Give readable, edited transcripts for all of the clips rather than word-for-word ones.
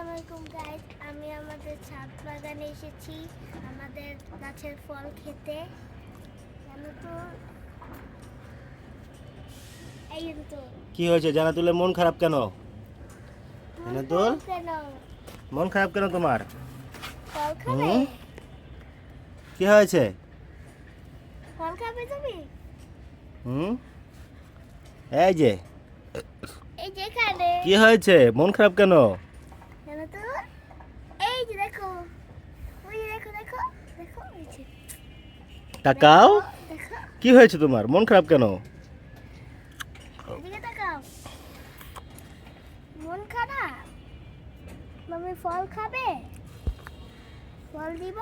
আসসালামু আলাইকুম গাইস, আমি আমাদের ছাদ বাগানে এসেছি আমাদের গাছের ফল খেতে। জানো তো এই তো কি হয়েছে জান্নাতুলের মন খারাপ কেন? মন জান্নাতুল খারাপ কেন? মন খারাপ কেন তোমার? ফল খাবে? কি হয়েছে? ফল খাবে তুমি? হুম এই যে এই যে এখানে কি হয়েছে মন খারাপ কেন? জানো তো এই যে দেখো, ওই যে দেখো দেখো দেখো এই যে তাকাও, দেখো, কি হয়েছে তোমার মন খারাপ কেন? এদিকে তাকাও। মন খারাপ? মামি ফল খাবে? ফল দিব?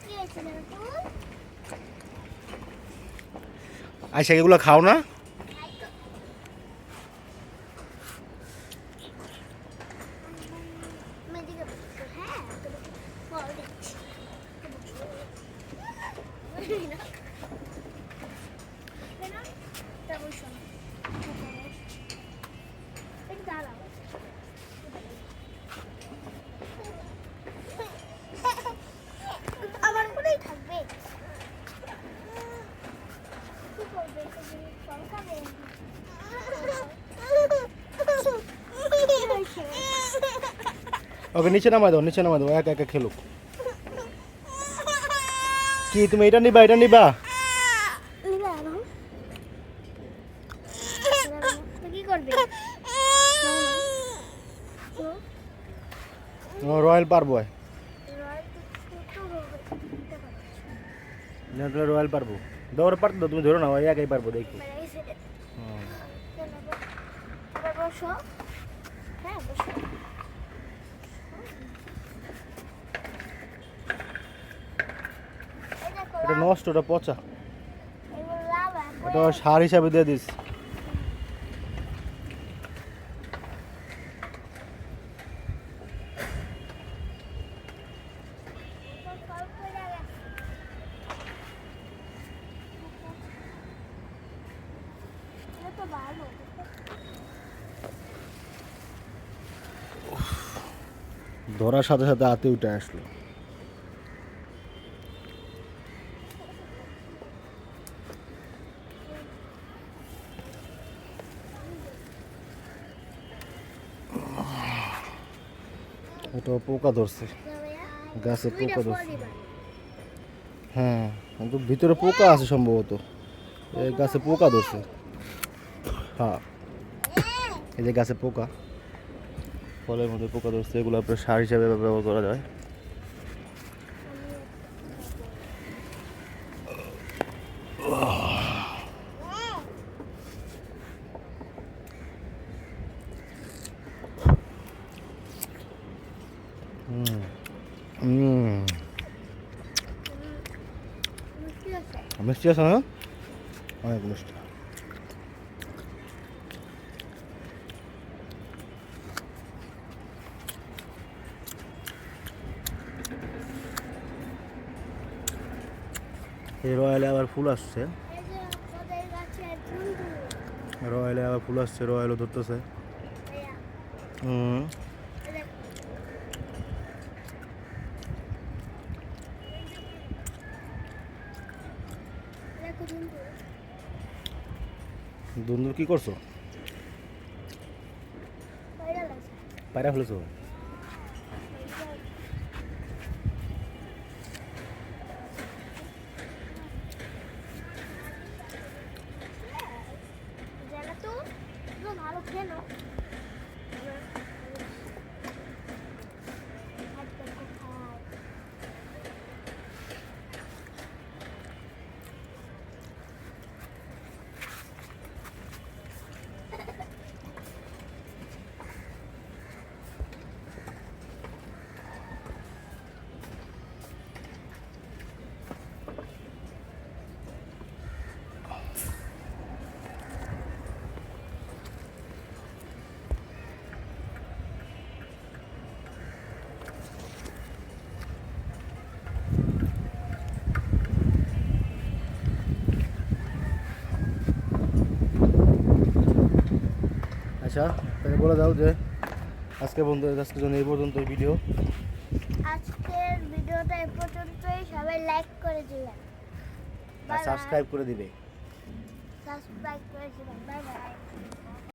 কি হয়েছে জানো তো? আচ্ছা এগুলো খাও না? আমি এদিকে বসবো, হ্যাঁ তোমাকে ফল দিচ্ছি। দাঁড়াও, আমার উপরেই থাকবে। কি করবে তুমি? ফল খাবে? ওকে নিচে নামাই দাও, নিচে নামাই দাও, একা একা খেলুক। কি তুমি এটা নিবা, এটা নিবা? নিবে আনো। তো কি করবে? রয়্যাল পারবো, রয়্যাল তো ছোট হবে, দিতে পারবে। জান্নাতুল রয়্যাল পারবো। দৌড় পারতো তুমি ধরো না, ওই একাই পারবো দেখি। মানে এই সাইডে। হুম। এবার বসো। হ্যাঁ বসো। এই দেখো এটা নষ্ট, ওটা পচা, এগুলো লাভ এটা সার হিসাবে দিয়ে দিস। ধরার সাথে সাথে হাতে উঠে আসলো। এটা পোকা ধরছে, গাছে পোকা ধরছে। হ্যাঁ কিন্তু ভিতরে পোকা আছে সম্ভবত, এই গাছে পোকা ধরছে। হ্যাঁ এই যে গাছে পোকা, ফলের মধ্যে পোকা ধরছে, এগুলো আপনার সার হিসাবে ব্যবহার করা যায়। মিষ্টি আছে না? অনেক মিষ্টি। এই রয়্যালে আবার ফুল আসছে, রয়্যালে আবার ফুল আসছে, রয়্যালও ধরতেছে। হুম দুন্দুর কি করছো? পায়রা ফেলেছো? ভালো খেলো। আচ্ছা তাহলে বলে দাও যে আজকে বন্ধুদের আজকের জন্য এই পর্যন্ত ভিডিও। আজকের ভিডিওটা এই পর্যন্তই। সবাই লাইক করে দিবেন, আর সাবস্ক্রাইব করে দিবে। সাবস্ক্রাইব করে দিবেন। Bye bye.